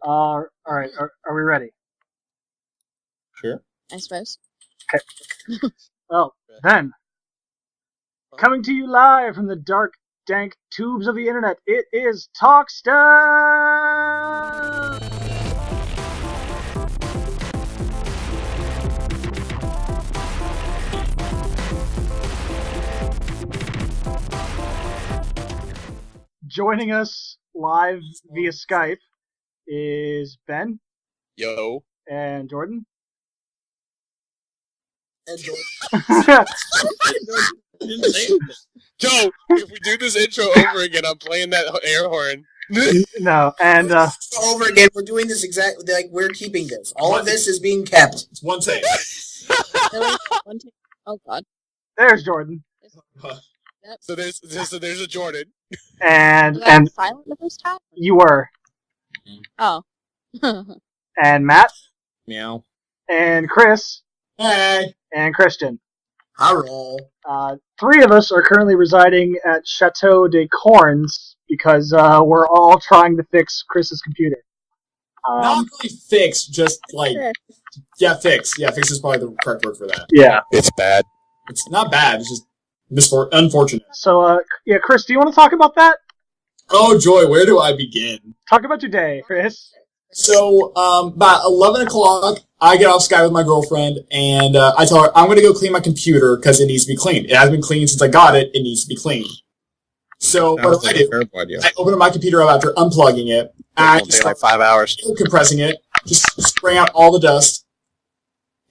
All right. Are we ready? Sure. I suppose. Okay. Well, then, coming to you live from the dark, dank tubes of the internet, it is Talk Stuff! Joining us live via Skype is Ben. Yo. And Jordan. And Jordan. Joe, if we do this intro over again, I'm playing that air horn. No, and over again, we're doing this exactly like we're keeping this. All of this is being kept. It's one take. Really? One take? Oh god. there's Jordan. So there's a Jordan. And Was I silent the first time? you were. Oh. And Matt. Meow. And Chris. Hey, And Christian. I roll. Three of us are currently residing at Chateau des Cornes because we're all trying to fix Chris's computer. Not really fix, just like fix. Yeah, fix is probably the correct word for that. Yeah. It's bad. It's not bad. It's just unfortunate. So, Chris, do you want to talk about that? Oh joy, where do I begin? Talk about your day, Chris. So, about 11 o'clock, I get off Skype with my girlfriend, and I tell her I'm going to go clean my computer because it needs to be cleaned. It hasn't been cleaned since I got it. It needs to be cleaned. So, what do? I open up my computer up after unplugging it. I It'll take like 5 hours. compressing it, just spraying out all the dust,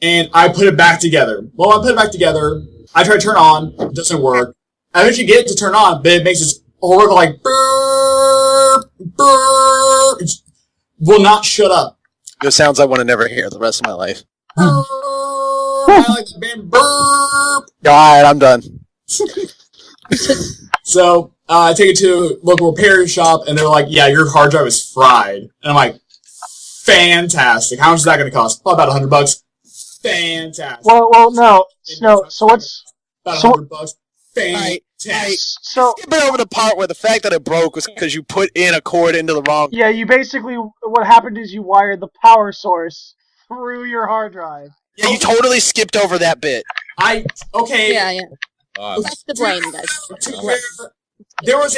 and I put it back together. Well, I put it back together. I try to turn on. It doesn't work. I eventually get it to turn on, but it makes this horrible, like, burp, burp. It will not shut up. Those sounds I want to never hear the rest of my life. I like the band burp. Alright, I'm done. So, I take it to a local repair shop, and they're like, yeah, your hard drive is fried. And I'm like, fantastic. How much is that going to cost? Oh, about $100. Fantastic. Well, no. So what's About so- $100. Fantastic. so? Skip it over the part where the fact that it broke was because you put in a cord into the wrong... Yeah, you basically what happened is you wired the power source through your hard drive. Yeah, you totally skipped over that bit. Okay. Yeah. That's the blame, guys. To where there was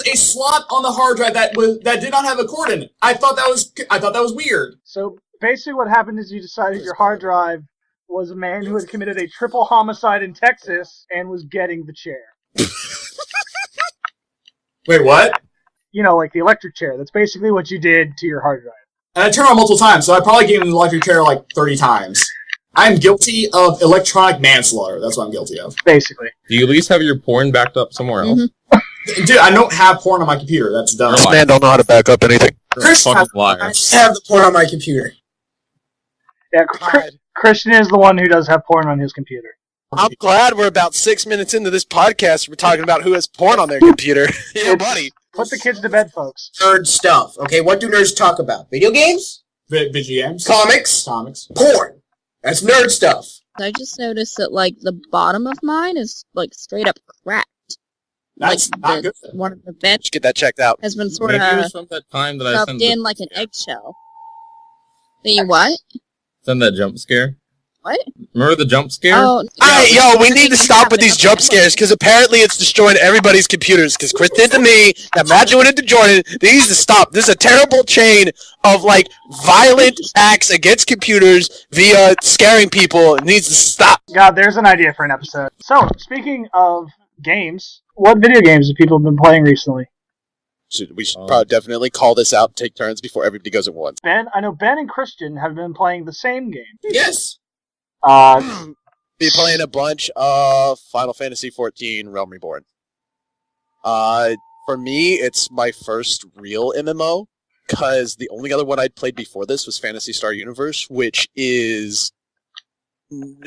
a slot on the hard drive that did not have a cord in it. I thought that was weird. So basically what happened is you decided your hard drive was a man who had committed a triple homicide in Texas and was getting the chair. Wait, what? You know, like the electric chair. That's basically what you did to your hard drive. And I turned on multiple times, so I probably gave him the electric chair like 30 times. I'm guilty of electronic manslaughter. That's what I'm guilty of. Basically. Do you at least have your porn backed up somewhere else? Mm-hmm. Dude, I don't have porn on my computer. That's dumb. This man don't know how to back up anything. You're a fucking liar. I have the porn on my computer. Yeah, Christian is the one who does have porn on his computer. I'm glad we're about 6 minutes into this podcast. We're talking about who has porn on their computer. Yeah, buddy. Put the kids to bed, folks. Nerd stuff. Okay, what do nerds talk about? Video games? Video games? Comics? Porn. That's nerd stuff. I just noticed that, like, the bottom of mine is, like, straight up cracked. That's like, not good. One of the vents Just get that checked out. has been sort Maybe it of was from that time that I stuffed in like an eggshell. You what? sent that jump scare. What? Remember the jump scare? Oh, Alright, yo, we need to stop with these jump scares, because apparently it's destroying everybody's computers, because Chris did to me, that Matt went into Jordan, they need to stop. This is a terrible chain of, like, violent acts against computers via scaring people. It needs to stop. God, there's an idea for an episode. So, speaking of games, what video games have people been playing recently? We should probably definitely call this out, take turns before everybody goes at once. Ben, I know Ben and Christian have been playing the same game. Yes. Be playing a bunch of Final Fantasy XIV Realm Reborn. For me, it's my first real MMO, because the only other one I'd played before this was Phantasy Star Universe, which is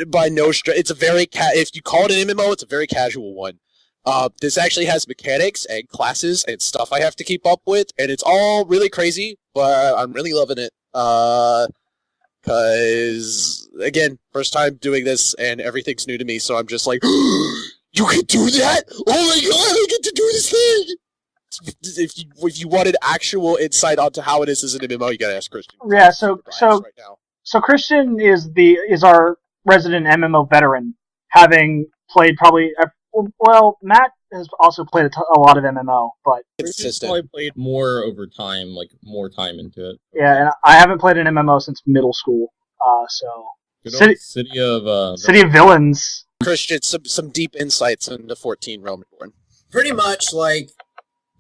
by no stretch. It's a very if you call it an MMO, it's a very casual one. This actually has mechanics and classes and stuff I have to keep up with, and it's all really crazy, but I'm really loving it. Because, again, first time doing this, and everything's new to me, so I'm just like, you can do that? Oh my god, I get to do this thing! if you wanted actual insight onto how it is as an MMO, you gotta ask Christian. Yeah, so Right now. so Christian is our resident MMO veteran, having played probably. Well, Matt has also played a lot of MMO, but Consistent. Probably played more over time, like more time into it. yeah, and I haven't played an MMO since middle school. So Good City- old City of Villains. Christian, some deep insights into 14 Rum N Bones. Pretty much, like,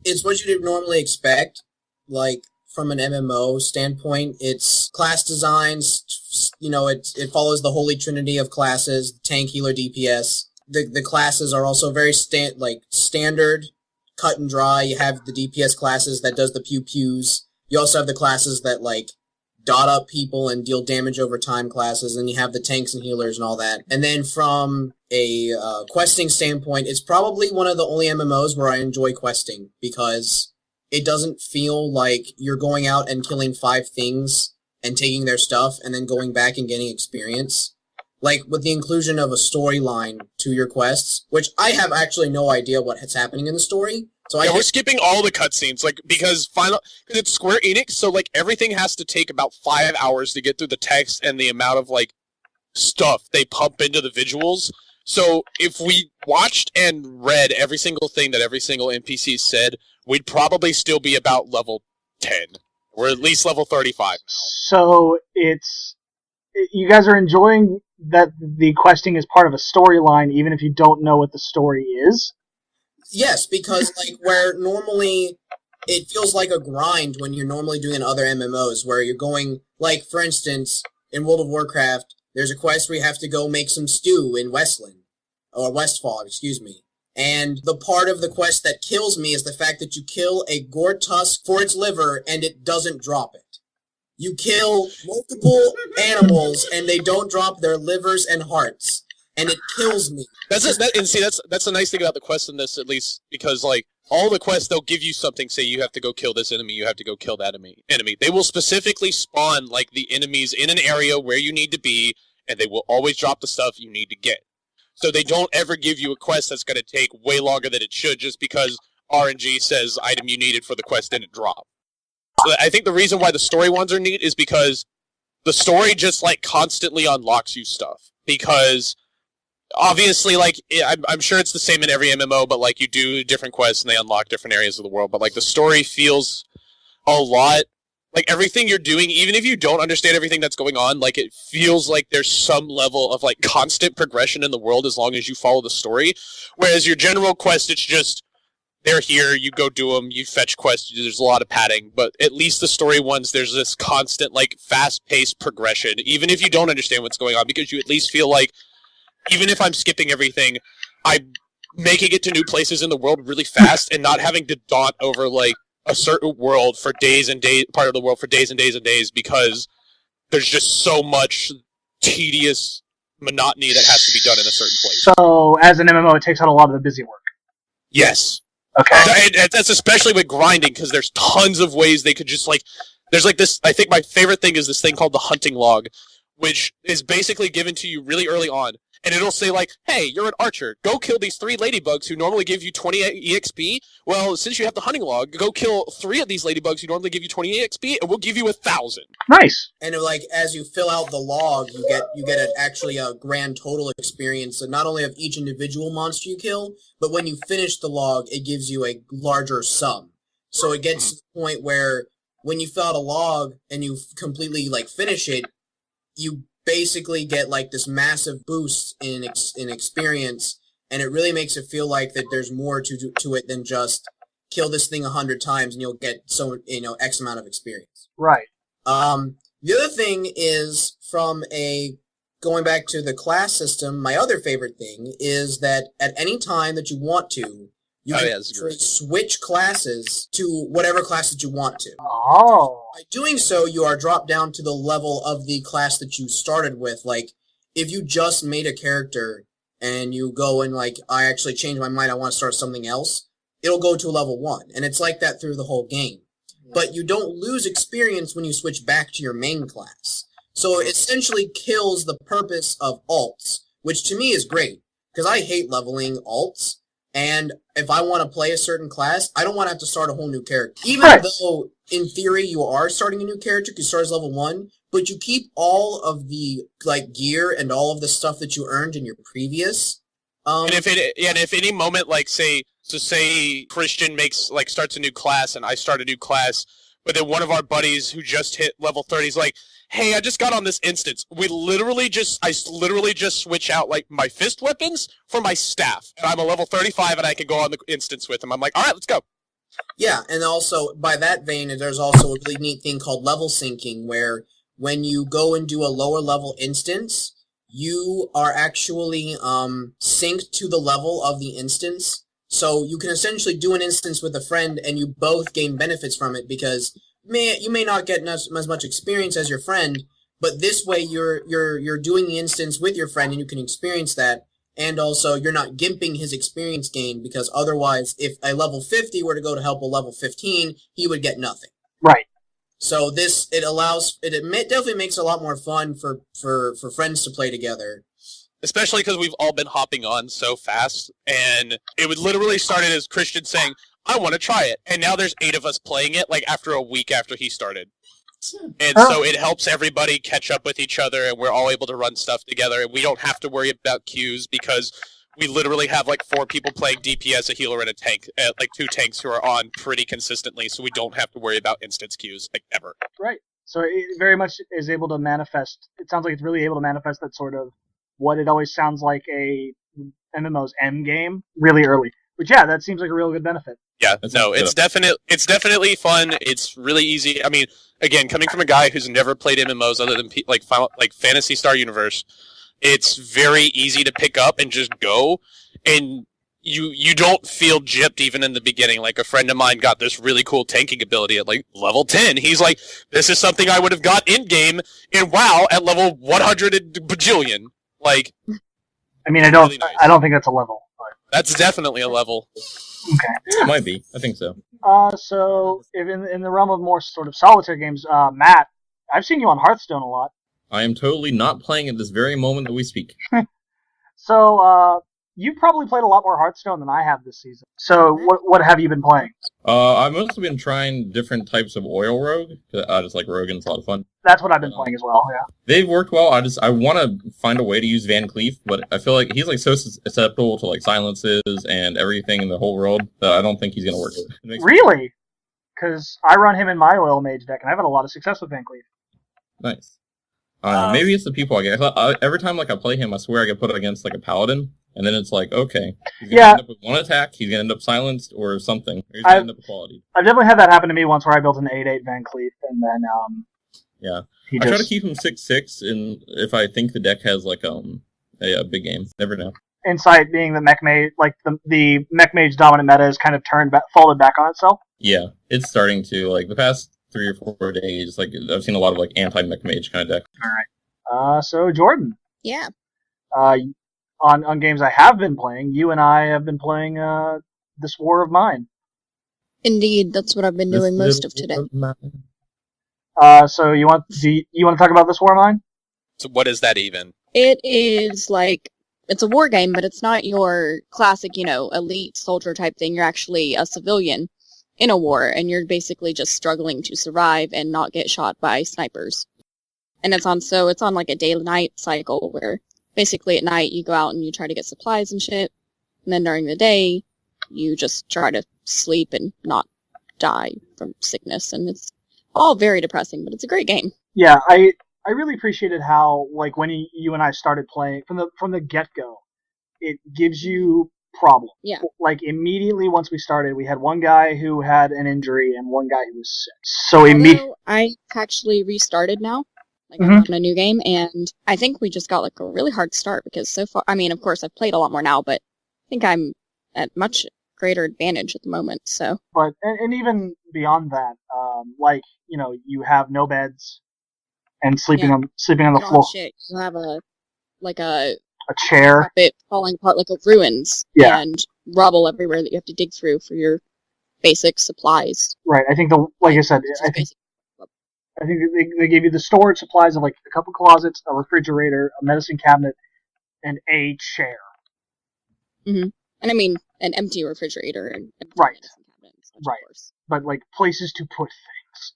it's what you'd normally expect, like, from an MMO standpoint. It's class designs, you know, it follows the holy trinity of classes, tank, healer, DPS. The classes are also very standard, cut and dry. You have the DPS classes that does the pew-pews. You also have the classes that, like, dot up people and deal damage over time classes, and you have the tanks and healers and all that. And then from a questing standpoint, it's probably one of the only MMOs where I enjoy questing, because it doesn't feel like you're going out and killing 5 things and taking their stuff and then going back and getting experience. Like, with the inclusion of a storyline to your quests, which I have actually no idea what's happening in the story. So we're skipping all the cutscenes, like, because it's Square Enix, so, like, everything has to take about 5 hours to get through the text and the amount of, like, stuff they pump into the visuals. So if we watched and read every single thing that every single NPC said, we'd probably still be about level 10. We're at least level 35 now. So you guys are enjoying that the questing is part of a storyline, even if you don't know what the story is? Yes, because, like, where normally it feels like a grind when you're normally doing other MMOs, where you're going, like, for instance, in World of Warcraft, there's a quest where you have to go make some stew in Westfall, excuse me. And the part of the quest that kills me is the fact that you kill a gore tusk for its liver and it doesn't drop it. You kill multiple animals and they don't drop their livers and hearts. And it kills me. That's the nice thing about the quest in this, at least, because, like, all the quests, they'll give you something, say you have to go kill this enemy, you have to go kill that enemy. They will specifically spawn, like, the enemies in an area where you need to be, and they will always drop the stuff you need to get. So they don't ever give you a quest that's going to take way longer than it should, just because RNG says item you needed for the quest didn't drop. So I think the reason why the story ones are neat is because the story just, like, constantly unlocks you stuff. Because obviously, like, I'm sure it's the same in every MMO, but, like, you do different quests and they unlock different areas of the world. But, like, the story feels a lot like everything you're doing, even if you don't understand everything that's going on, like, it feels like there's some level of, like, constant progression in the world as long as you follow the story. Whereas your general quest, it's just, they're here, you go do them, you fetch quests, there's a lot of padding. But at least the story ones, there's this constant, like, fast-paced progression, even if you don't understand what's going on, because you at least feel like, even if I'm skipping everything, I'm making it to new places in the world really fast and not having to dot over, like, a certain world for days and days, part of the world for days and days and days, because there's just so much tedious monotony that has to be done in a certain place. So, as an MMO, it takes out a lot of the busy work. Yes. Okay. That's especially with grinding, because there's tons of ways they could just, like, there's, like, this, I think my favorite thing is this thing called the hunting log, which is basically given to you really early on. And it'll say, like, hey, you're an archer. Go kill these 3 ladybugs who normally give you 20 EXP. Well, since you have the hunting log, go kill 3 of these ladybugs who normally give you 20 EXP, and we'll give you 1,000. Nice. And, like, as you fill out the log, you get actually a grand total experience, not only of each individual monster you kill, but when you finish the log, it gives you a larger sum. So it gets to the point where when you fill out a log and you completely, like, finish it, you basically get, like, this massive boost in experience, and it really makes it feel like that there's more to it than just kill this thing 100 times and you'll get X amount of experience. Right. The other thing is, going back to the class system, my other favorite thing is that at any time that you want to, you can switch classes to whatever class that you want to. Oh. By doing so, you are dropped down to the level of the class that you started with. Like, if you just made a character and you go and, like, I actually changed my mind, I want to start something else, it'll go to level 1. And it's like that through the whole game. But you don't lose experience when you switch back to your main class. So it essentially kills the purpose of alts, which to me is great, because I hate leveling alts. And if I want to play a certain class, I don't want to have to start a whole new character. Even Right. though, in theory, you are starting a new character, you start as level 1, but you keep all of the gear and all of the stuff that you earned in your previous. And if any moment, say Christian starts a new class and I start a new class, but then one of our buddies who just hit level 30 is like, hey, I just got on this instance. I literally just switch out my fist weapons for my staff, and I'm a level 35 and I can go on the instance with him. I'm like, all right, let's go. Yeah, and also by that vein, there's also a really neat thing called level syncing, where when you go and do a lower level instance, you are actually synced to the level of the instance. So you can essentially do an instance with a friend, and you both gain benefits from it because you may not get as much experience as your friend, but this way you're doing the instance with your friend, and you can experience that. And also, you're not gimping his experience gain, because otherwise, if a level 50 were to go to help a level 15, he would get nothing. Right. So it definitely makes it a lot more fun for friends to play together. Especially because we've all been hopping on so fast, and it would literally started as Christian saying, I want to try it, and now there's 8 of us playing it, after a week after he started. And so it helps everybody catch up with each other, and we're all able to run stuff together, and we don't have to worry about queues, because we literally have 4 people playing DPS, a healer, and a tank, 2 tanks who are on pretty consistently, so we don't have to worry about instance queues, ever. Right. So it very much is able to manifest, it sounds like it's really able to manifest that sort of what it always sounds like a MMO's M game really early. But yeah, that seems like a real good benefit. Yeah, no, it's definitely fun. It's really easy. I mean, again, coming from a guy who's never played MMOs other than Phantasy Star Universe, it's very easy to pick up and just go, and you don't feel gypped even in the beginning. A friend of mine got this really cool tanking ability at level 10. He's like, this is something I would have got in game in WoW at level 100 and bajillion. I mean, I don't think that's a level. But... That's definitely a level. Okay. It might be. I think so. So if in the realm of more sort of solitaire games, Matt, I've seen you on Hearthstone a lot. I am totally not playing at this very moment that we speak. So, you've probably played a lot more Hearthstone than I have this season. So, what have you been playing? I've mostly been trying different types of oil rogue. I just like rogue, and it's a lot of fun. That's what I've been playing as well, yeah. They've worked well. I want to find a way to use Van Cleef, but I feel like he's so susceptible to silences and everything in the whole world that I don't think he's going to work. Really? Because I run him in my oil mage deck, and I've had a lot of success with Van Cleef. Nice. Maybe it's the people I get. Every time I play him, I swear I get put against a paladin, and then it's okay, he's gonna end up with 1 attack, he's gonna end up silenced or something, or he's gonna end up with quality. I've definitely had that happen to me once, where I built an 8/8 Van Cleef, and then yeah, I try to keep him 6/6, and if I think the deck has a big game, never know. Insight being the mech mage, the mech mage dominant meta is kind of folded back on itself. Yeah, it's starting to the past 3 or 4 days. I've seen a lot of anti-mech mage kind of deck. All right. So Jordan. Yeah. On games I have been playing, you and I have been playing This War of Mine. Indeed, that's what I've been doing most of today. So you want to talk about This War of Mine? So what is that even? It is it's a war game, but it's not your classic, elite soldier type thing. You're actually a civilian in a war, and you're basically just struggling to survive and not get shot by snipers. And it's on a day-night cycle where basically at night you go out and you try to get supplies and shit, and then during the day you just try to sleep and not die from sickness, and it's all very depressing, but it's a great game. Yeah, I really appreciated how when you and I started playing from the get-go, it gives you problem. Yeah. Immediately once we started, we had one guy who had an injury and one guy who was sick. So immediately, I actually restarted now. I'm on a new game, and I think we just got a really hard start because so far, I mean, of course, I've played a lot more now, but I think I'm at much greater advantage at the moment. So, but and even beyond that, you have no beds and sleeping on the floor. Shit. You have a chair, carpet falling apart ruins, and rubble everywhere that you have to dig through for your basic supplies. Right. I think I think they gave you the storage supplies of a couple closets, a refrigerator, a medicine cabinet, and a chair. Mm-hmm. And I mean, an empty refrigerator and empty Right. medicine cabinets, of Right. course. But like places to put things.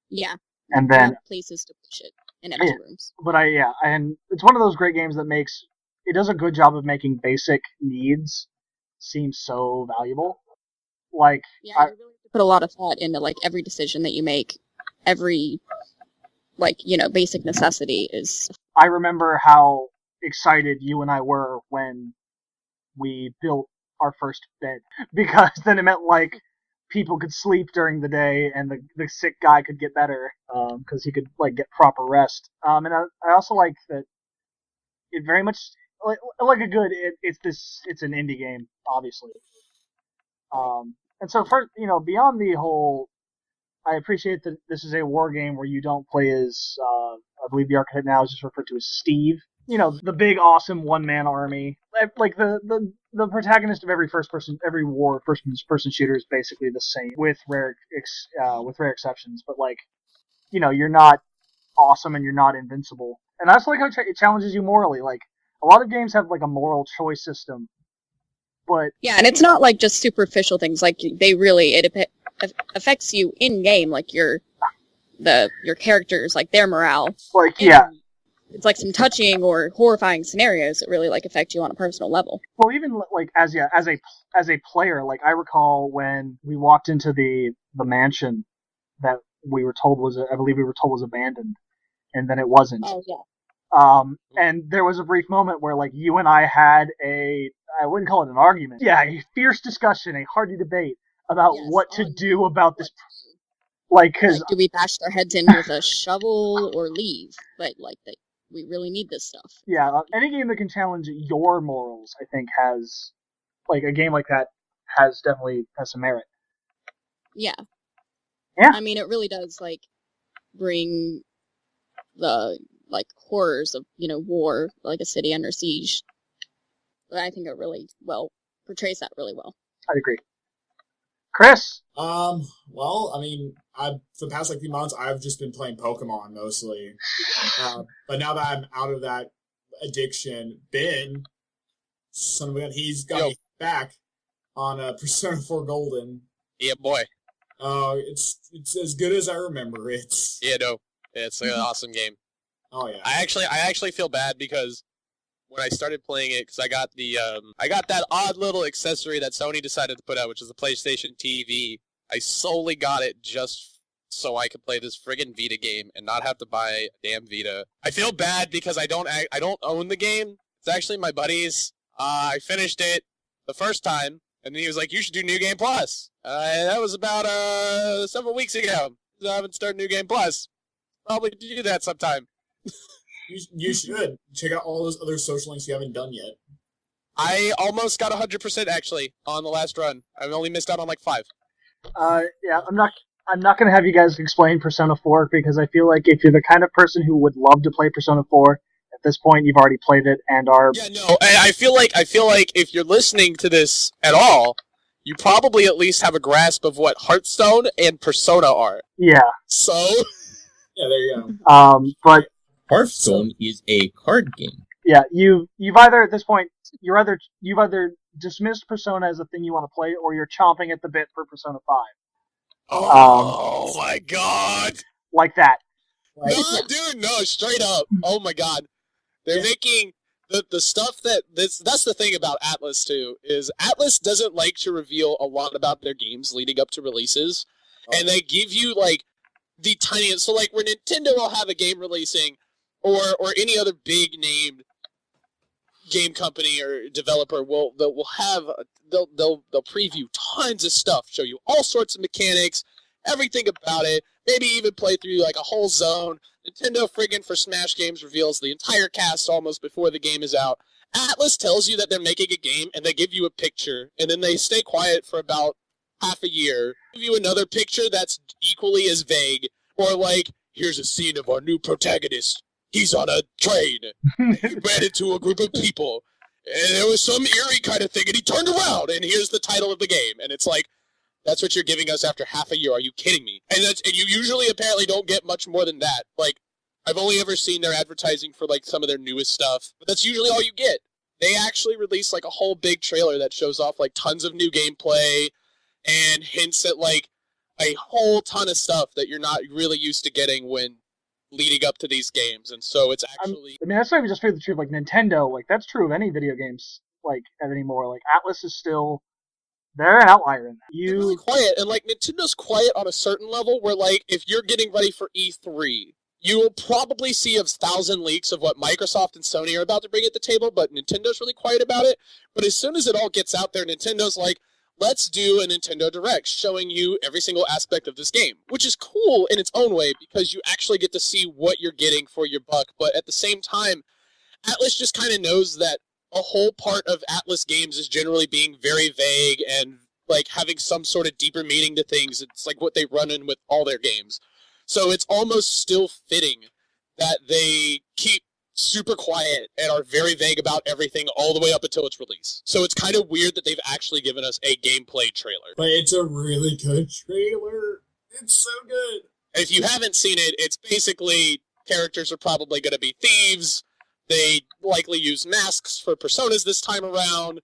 Yeah. And You then have places to push it in empty rooms. But and it's one of those great games that does a good job of making basic needs seem so valuable. Like, Yeah, you really have to put a lot of thought into like every decision that you make, every basic necessity is. I remember how excited you and I were when we built our first bed, because then it meant like people could sleep during the day and the sick guy could get better because he could like get proper rest. And I also like that it very much like a good it's an indie game, obviously. And so beyond the whole, I appreciate that this is a war game where you don't play as I believe the archetype now is just referred to as Steve. The big awesome one-man army. Like the protagonist of every war first person shooter is basically the same with rare exceptions. But like, you're not awesome and you're not invincible. And I also like how it challenges you morally. Like a lot of games have like a moral choice system, but yeah, and it's not like just superficial things. Like it affects you in game, like your characters, like their morale. Like and it's like some touching or horrifying scenarios that really like affect you on a personal level. Well, even like as a player, like I recall when we walked into the mansion that we were told was abandoned, and then it wasn't. Oh yeah. And there was a brief moment where like you and I had I wouldn't call it an argument. Yeah, a fierce discussion, a hearty debate about what to do about this. Like, cause do we bash their heads in with a shovel or leave? But like we really need this stuff. Yeah, any game that can challenge your morals, I think, has like a game like that definitely has some merit. Yeah. Yeah. I mean, it really does like bring the like horrors of war, like a city under siege. But I think it really portrays that really well. I'd agree. Chris? Well, I mean, for the past like few months, I've just been playing Pokemon mostly. But now that I'm out of that addiction, Ben, son of a gun, he's got me back on Persona 4 Golden. Yeah, boy. It's as good as I remember it. Yeah, no, it's an awesome game. Oh yeah. I actually feel bad because when I started playing it, because I got that odd little accessory that Sony decided to put out, which is the PlayStation TV. I solely got it just so I could play this friggin' Vita game and not have to buy a damn Vita. I feel bad because I don't own the game. It's actually my buddy's. I finished it the first time, and then he was like, "You should do New Game Plus." That was about several weeks ago. So I haven't started New Game Plus. Probably do that sometime. You should check out all those other social links you haven't done yet. I almost got 100% actually on the last run. I've only missed out on like 5. Yeah, I'm not going to have you guys explain Persona 4 because I feel like if you're the kind of person who would love to play Persona 4, at this point you've already played it and are. Yeah, no, I feel like if you're listening to this at all, you probably at least have a grasp of what Hearthstone and Persona are. Yeah. So. Yeah, there you go. But. Hearthstone is a card game. Yeah, you've either at this point you've either dismissed Persona as a thing you want to play, or you're chomping at the bit for Persona 5. Oh my god! Like that. Right? No, dude, no, straight up. Oh my god, they're making the stuff that's the thing about Atlus too, is Atlus doesn't like to reveal a lot about their games leading up to releases, and they give you like the tiniest. So like where Nintendo will have a game releasing, or any other big named game company or developer will preview tons of stuff, show you all sorts of mechanics, everything about it, maybe even play through like a whole zone. Nintendo friggin' for Smash games reveals the entire cast almost before the game is out. Atlus tells you that they're making a game and they give you a picture and then they stay quiet for about half a year, give you another picture that's equally as vague, or like, here's a scene of our new protagonist. He's on a train. He ran into a group of people. And there was some eerie kind of thing, and he turned around, and here's the title of the game. And it's like, that's what you're giving us after half a year. Are you kidding me? And you usually apparently don't get much more than that. Like, I've only ever seen their advertising for, like, some of their newest stuff. But that's usually all you get. they actually released like a whole big trailer that shows off like tons of new gameplay and hints at like a whole ton of stuff that you're not really used to getting when leading up to these games. And so it's actually... I mean, that's not even just for the truth. Like, Nintendo, like, that's true of any video games, like, anymore. Like, Atlas is still... They're an outlier in that. They're really quiet, and like, Nintendo's quiet on a certain level where, like, if you're getting ready for E3... you will probably see 1,000 leaks of what Microsoft and Sony are about to bring at the table, but Nintendo's really quiet about it. But as soon as it all gets out there, Nintendo's like, let's do a Nintendo Direct showing you every single aspect of this game, which is cool in its own way because you actually get to see what you're getting for your buck. But at the same time, Atlas just kind of knows that a whole part of Atlas games is generally being very vague and like having some sort of deeper meaning to things. It's like what they run in with all their games. So it's almost still fitting that they keep super quiet and are very vague about everything all the way up until its release. So it's kind of weird that they've actually given us a gameplay trailer. But it's a really good trailer. It's so good. And if you haven't seen it, it's basically characters are probably going to be thieves. They likely use masks for personas this time around.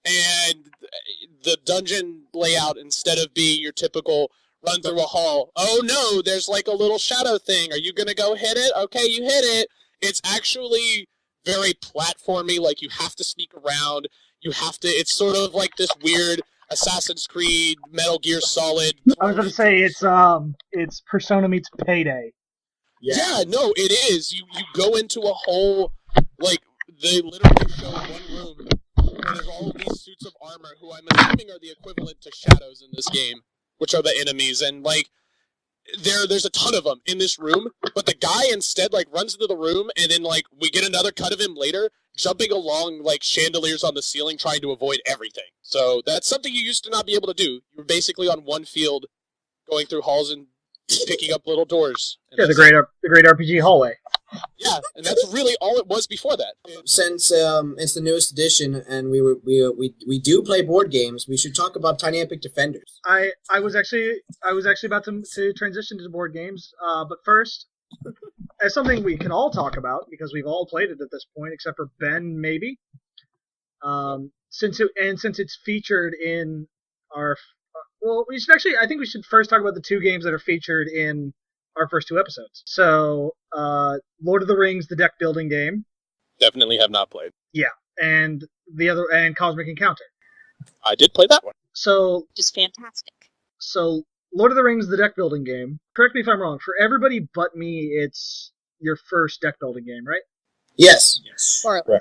And the dungeon layout, instead of being your typical... run through a hall. Oh no, there's like a little shadow thing. Are you gonna go hit it? Okay, you hit it. It's actually very platformy, like you have to sneak around. You have to, it's sort of like this weird Assassin's Creed, Metal Gear Solid. I was going to say, it's Persona meets Payday. Yeah, no, it is. You go into a whole, like, they literally show one room where there's all these suits of armor who I'm assuming are the equivalent to shadows in this game, which are the enemies, and, like, there's a ton of them in this room, but the guy instead, like, runs into the room, and then, like, we get another cut of him later, jumping along, like, chandeliers on the ceiling, trying to avoid everything. So that's something you used to not be able to do. You were basically on one field, going through halls and picking up little doors. Yeah, the great RPG hallway. Yeah, and that's really all it was before that. Since it's the newest edition, and we do play board games, we should talk about Tiny Epic Defenders. I was actually about to transition to board games, but first, as something we can all talk about because we've all played it at this point, except for Ben, maybe. Since it's featured in our, well, I think we should first talk about the two games that are featured in our first two episodes. So, Lord of the Rings, the deck building game. Definitely have not played. Yeah, and Cosmic Encounter. I did play that one. So, just fantastic. So, Lord of the Rings, the deck building game. Correct me if I'm wrong. For everybody but me, it's your first deck building game, right? Yes. Or yeah.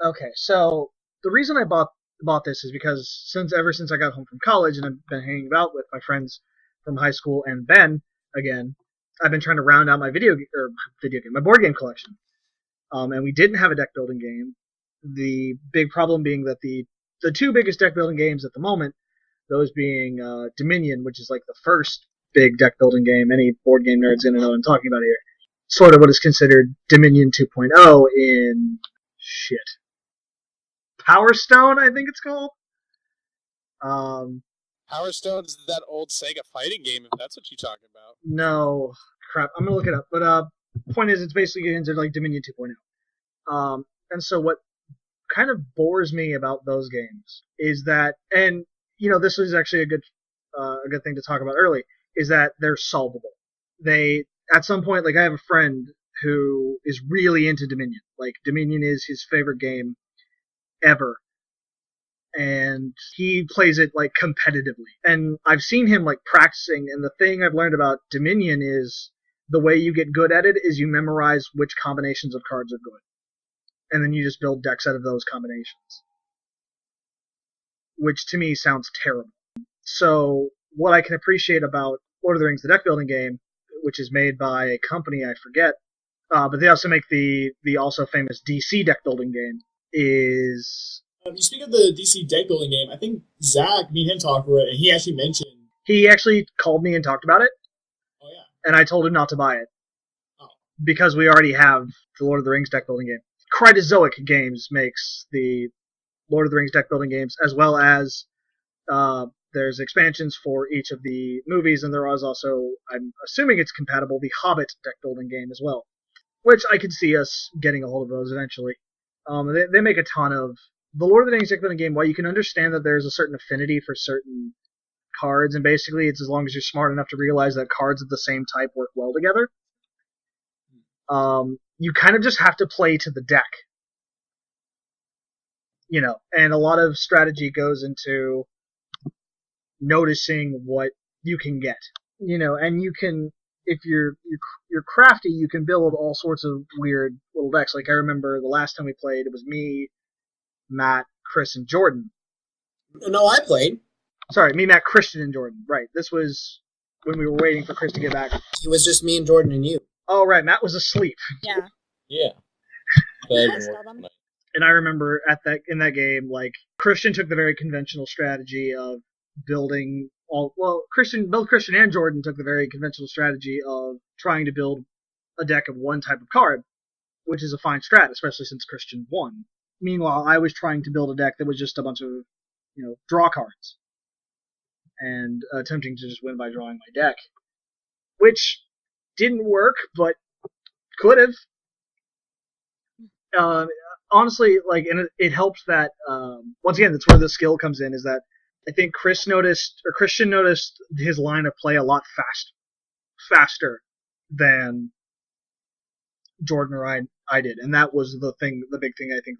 Okay, so the reason I bought this is because ever since I got home from college and I've been hanging out with my friends from high school and Ben again, I've been trying to round out my my board game collection. And we didn't have a deck building game. The big problem being that the two biggest deck building games at the moment, those being Dominion, which is like the first big deck building game any board game nerd's gonna know what I'm talking about here. Sort of what is considered Dominion 2.0 in Power Stone, I think it's called. Power Stone is that old Sega fighting game, if that's what you're talking about. No, crap, I'm gonna look it up. But point is, it's basically considered like Dominion 2.0. And so what kind of bores me about those games is that, and this was actually a good thing to talk about early, is that they're solvable. They, at some point, like I have a friend who is really into Dominion. Like Dominion is his favorite game ever. And he plays it like competitively. And I've seen him like practicing, and the thing I've learned about Dominion is the way you get good at it is you memorize which combinations of cards are good. And then you just build decks out of those combinations. Which to me sounds terrible. So what I can appreciate about Lord of the Rings, the deck building game, which is made by a company I forget, but they also make the also famous DC deck building game, is... You speak of the DC deck building game, I think Zach, me and him talked about it, and he actually mentioned... He actually called me and talked about it. Oh, yeah. And I told him not to buy it. Oh. Because we already have the Lord of the Rings deck building game. Kritozoic Games makes the Lord of the Rings deck building games, as well as there's expansions for each of the movies, and there was also, I'm assuming it's compatible, the Hobbit deck building game as well. Which I could see us getting a hold of those eventually. They make a ton of the Lord of the Rings deck building game. While you can understand that there's a certain affinity for certain cards, and basically it's as long as you're smart enough to realize that cards of the same type work well together. You kind of just have to play to the deck. And a lot of strategy goes into noticing what you can get. And you can, if you're crafty, you can build all sorts of weird little decks. Like I remember the last time we played, it was me, Matt, Chris, and Jordan. No, I played. Sorry, me, Matt, Christian, and Jordan. Right, this was when we were waiting for Chris to get back. It was just me and Jordan and you. Oh, right, Matt was asleep. Yeah. Yeah. And I remember in that game, like, Christian took the very conventional strategy of building both Christian and Jordan took the very conventional strategy of trying to build a deck of one type of card, which is a fine strat, especially since Christian won. Meanwhile, I was trying to build a deck that was just a bunch of, draw cards. And attempting to just win by drawing my deck. Which didn't work, but could have. Honestly, and it helps that, once again, that's where the skill comes in, is that I think Christian noticed his line of play a lot faster than Jordan or I did. And that was the big thing I think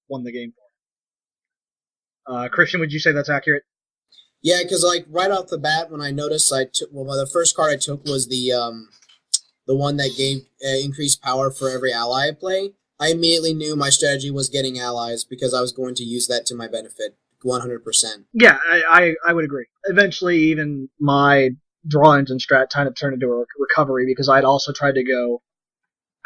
won the game for. Christian, would you say that's accurate? Yeah, because right off the bat, when I noticed, the first card I took was the one that gave increased power for every ally I play. I immediately knew my strategy was getting allies because I was going to use that to my benefit, 100%. Yeah, I would agree. Eventually, even my draw engine strat kind of turned into a recovery because I'd also tried to go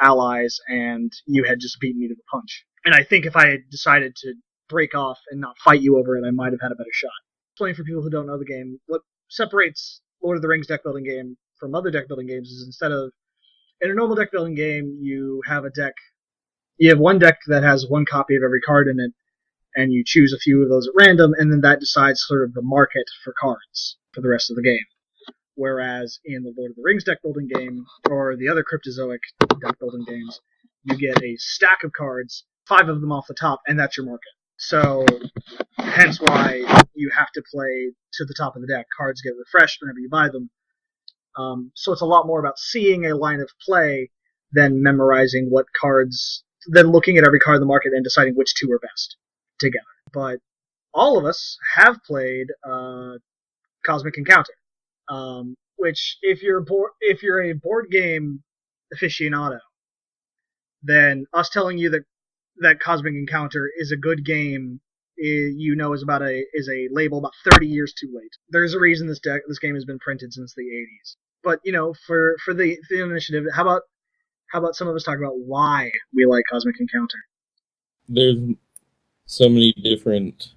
allies and you had just beaten me to the punch. And I think if I had decided to break off and not fight you over it, I might have had a better shot. Explain for people who don't know the game, what separates Lord of the Rings deck building game from other deck building games is instead of, in a normal deck building game, you have one deck that has one copy of every card in it, and you choose a few of those at random, and then that decides sort of the market for cards for the rest of the game. Whereas in the Lord of the Rings deck building game, or the other Cryptozoic deck building games, you get a stack of cards, 5 of them off the top, and that's your market. So, hence why you have to play to the top of the deck. Cards get refreshed whenever you buy them. So it's a lot more about seeing a line of play than memorizing than looking at every card in the market and deciding which 2 are best together. But all of us have played Cosmic Encounter, which if you're a board game aficionado, then us telling you that Cosmic Encounter is a good game, is a label about 30 years too late. There's a reason this game has been printed since the 80s. But for the initiative, how about some of us talk about why we like Cosmic Encounter? There's so many different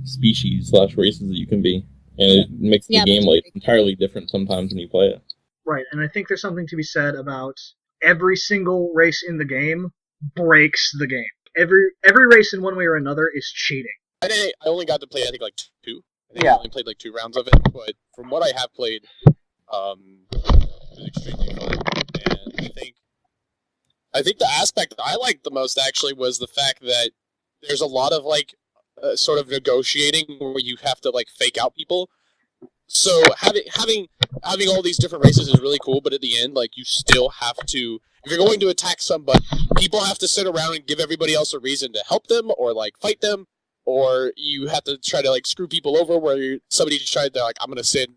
species/races that you can be, and it makes the game entirely different sometimes when you play it. Right, and I think there's something to be said about every single race in the game breaks the game. Every race in one way or another is cheating. I only got to play, I think, 2. I only played 2 rounds of it, but from what I have played, it was extremely fun. And I think the aspect I liked the most, actually, was the fact that there's a lot of, sort of negotiating where you have to, fake out people. So having all these different races is really cool, but at the end, you still have to, if you're going to attack somebody, people have to sit around and give everybody else a reason to help them or fight them, or you have to try to screw people over where somebody tried to I'm gonna send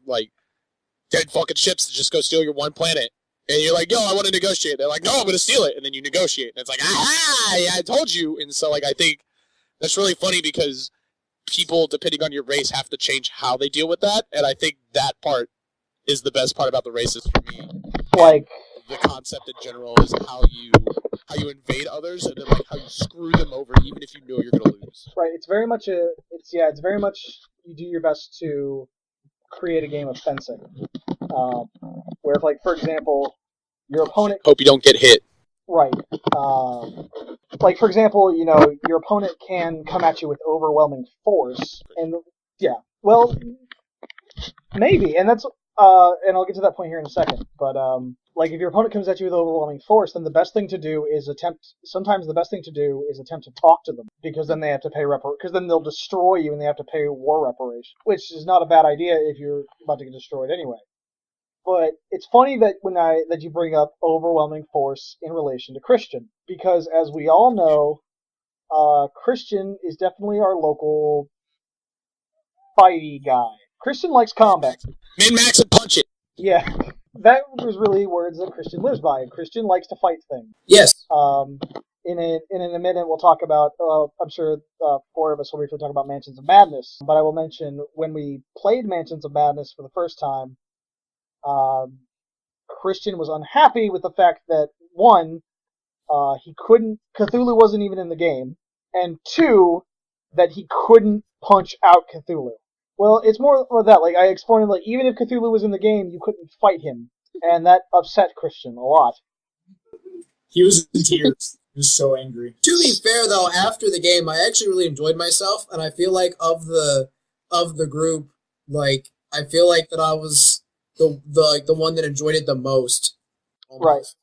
10 fucking ships to just go steal your one planet, and you're like, yo, I want to negotiate. They're like, no, I'm gonna steal it, and then you negotiate, and it's aha, yeah, I told you. And so I think that's really funny because people, depending on your race, have to change how they deal with that, and I think that part is the best part about the races for me. The concept in general is how you invade others, and then how you screw them over, even if you know you're gonna lose. Right. It's very much you do your best to create a game of fencing, where if for example, your opponent hope you don't get hit. Right. For example, your opponent can come at you with overwhelming force, and maybe, and that's and I'll get to that point here in a second. But Like, if your opponent comes at you with overwhelming force, then the best thing to do is sometimes the best thing to do is attempt to talk to them, because then they have to pay because then they'll destroy you and they have to pay war reparation, which is not a bad idea if you're about to get destroyed anyway. But it's funny that that you bring up overwhelming force in relation to Christian, because as we all know, Christian is definitely our local fighty guy. Christian likes combat. Min-max and punch it. Yeah, that was really words that Christian lives by. Christian likes to fight things. Yes. In a minute, we'll talk about. I'm sure four of us will briefly talk about Mansions of Madness, but I will mention when we played Mansions of Madness for the first time, Christian was unhappy with the fact that one, Cthulhu wasn't even in the game, and two, that he couldn't punch out Cthulhu. Well, it's more of that. Like, I explained, like, even if Cthulhu was in the game, you couldn't fight him, and that upset Christian a lot. He was in tears. He was so angry. To be fair, though, after the game, I actually really enjoyed myself, and I feel like of the group, like, I feel like that I was the one that enjoyed it the most. Almost.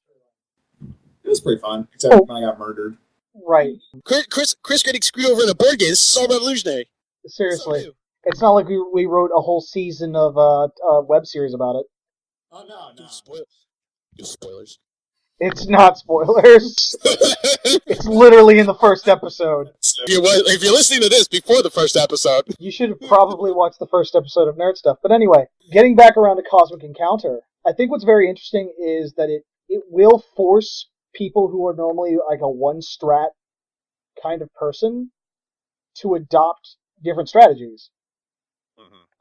Right. It was pretty fun, except when I got murdered. Right. Chris getting screwed over in a board game. This is all revolutionary. Seriously. It's not like we wrote a whole season of a web series about it. Oh, no. Spoilers. It's not spoilers. It's literally in the first episode. If you're listening to this before the first episode, you should have probably watched the first episode of Nerd Stuff. But anyway, getting back around to Cosmic Encounter, I think what's very interesting is that it will force people who are normally like a one-strat kind of person to adopt different strategies.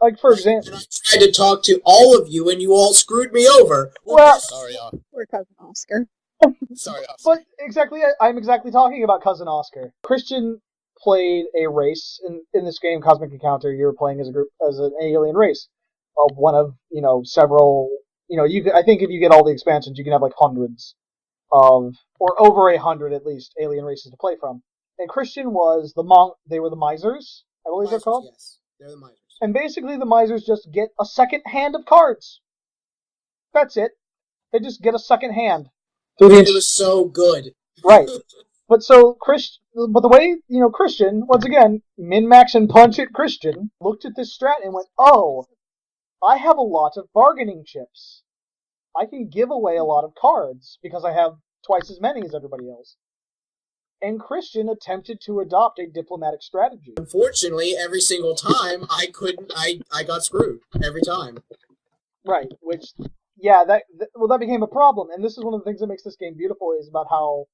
Like, for example... I tried to talk to all of you, and you all screwed me over. Well, sorry, Poor cousin Oscar. Sorry, Oscar. But exactly, I'm exactly talking about Cousin Oscar. Christian played a race in this game, Cosmic Encounter. You were playing as an alien race. One of, several... I think if you get all the expansions, you can have, like, hundreds of... Or over 100, at least, alien races to play from. And Christian was they were the Misers, I believe they're called? Yes, they're the Misers. And basically the Misers just get a second hand of cards. That's it. They just get a second hand. It was so good. Right. But the way, Christian, once again, min-max and punch it Christian, looked at this strat and went, oh, I have a lot of bargaining chips. I can give away a lot of cards because I have twice as many as everybody else. And Christian attempted to adopt a diplomatic strategy. Unfortunately, every single time, I got screwed. Every time. Right, which, yeah, that became a problem. And this is one of the things that makes this game beautiful, is about how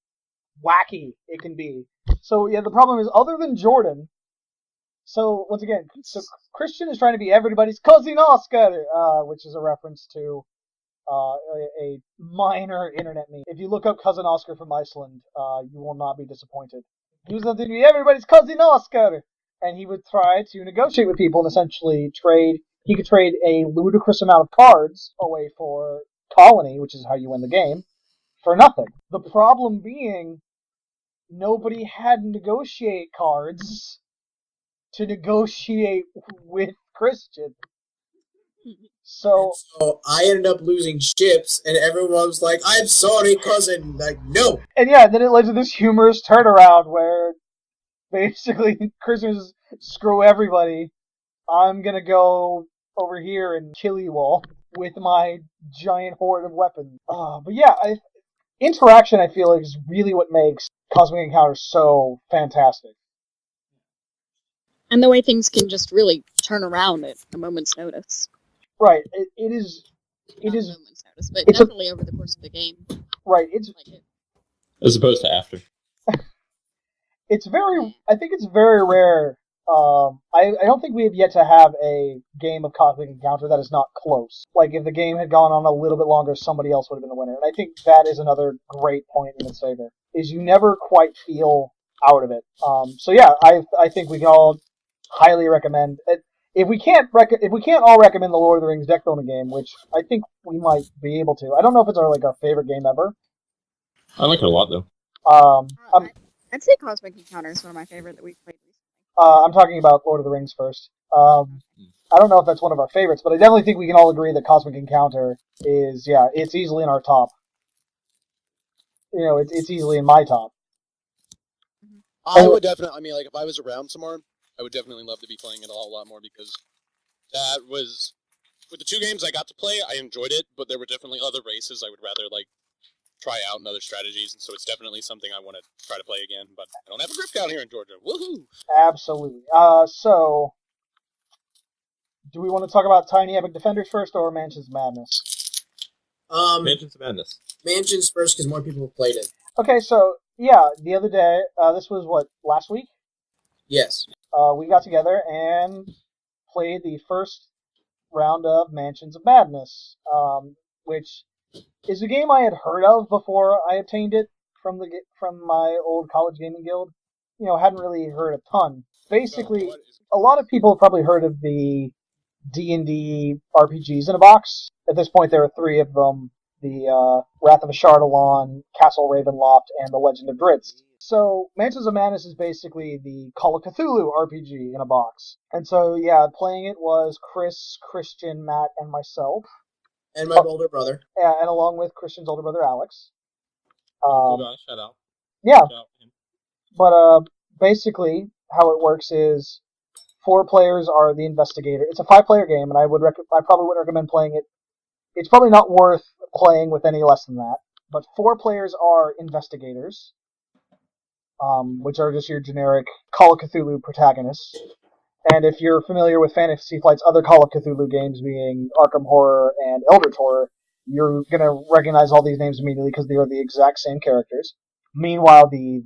wacky it can be. So, yeah, the problem is, other than Jordan, so, once again, Christian is trying to be everybody's cousin Oscar, which is a reference to a minor internet meme. If you look up Cousin Oscar from Iceland, you will not be disappointed. He was going to be everybody's cousin Oscar, and he would try to negotiate with people and essentially trade. He could trade a ludicrous amount of cards away for colony, which is how you win the game, for nothing. The problem being, nobody had negotiate cards to negotiate with Christian. So I ended up losing chips, and everyone was like, I'm sorry, cousin. Like, no. And yeah, then it led to this humorous turnaround where basically Christians screw everybody. I'm gonna go over here and kill you all with my giant horde of weapons. But yeah, interaction, I feel like, is really what makes Cosmic Encounter so fantastic. And the way things can just really turn around at a moment's notice. Right, it is. Not a moment's notice, but it's definitely over the course of the game. Right, it's like it. As opposed to after. It's very. I think it's very rare. I don't think we have yet to have a game of Cosmic Encounter that is not close. Like, if the game had gone on a little bit longer, somebody else would have been the winner. And I think that is another great point in its favor, is you never quite feel out of it. So yeah, I think we can all highly recommend it. If we can't all recommend the Lord of the Rings deck building game, which I think we might be able to. I don't know if it's our favorite game ever. I like it a lot, though. I'd say Cosmic Encounter is one of my favorite that we've played recently. I'm talking about Lord of the Rings first. I don't know if that's one of our favorites, but I definitely think we can all agree that Cosmic Encounter is, it's easily in our top. It's easily in my top. I would definitely, if I was around tomorrow, I would definitely love to be playing it a whole lot more, because that was, with the 2 games I got to play, I enjoyed it, but there were definitely other races I would rather, try out and other strategies, and so it's definitely something I want to try to play again, but I don't have a grip count here in Georgia. Woohoo! Absolutely. So, do we want to talk about Tiny Epic Defenders first, or Mansions of Madness? Mansions of Madness. Mansions first, because more people have played it. Okay, so, the other day, this was, last week? Yes. We got together and played the first round of Mansions of Madness, which is a game I had heard of before I obtained it from my old college gaming guild. Hadn't really heard a ton. Basically, a lot of people have probably heard of the D&D RPGs in a box. At this point, there are 3 of them: the Wrath of Ashardalon, Castle Ravenloft, and The Legend of Drizzt. So, Mansions of Madness is basically the Call of Cthulhu RPG in a box. And so, playing it was Chris, Christian, Matt, and myself. And my older brother. Yeah, and along with Christian's older brother, Alex. Shout out. Yeah. Shout out him. But basically, how it works is 4 players are the investigator. It's a 5-player game, and I probably would recommend playing it. It's probably not worth playing with any less than that. But 4 players are investigators, which are just your generic Call of Cthulhu protagonists. And if you're familiar with Fantasy Flight's other Call of Cthulhu games, being Arkham Horror and Eldritch Horror, you're going to recognize all these names immediately because they are the exact same characters. Meanwhile, the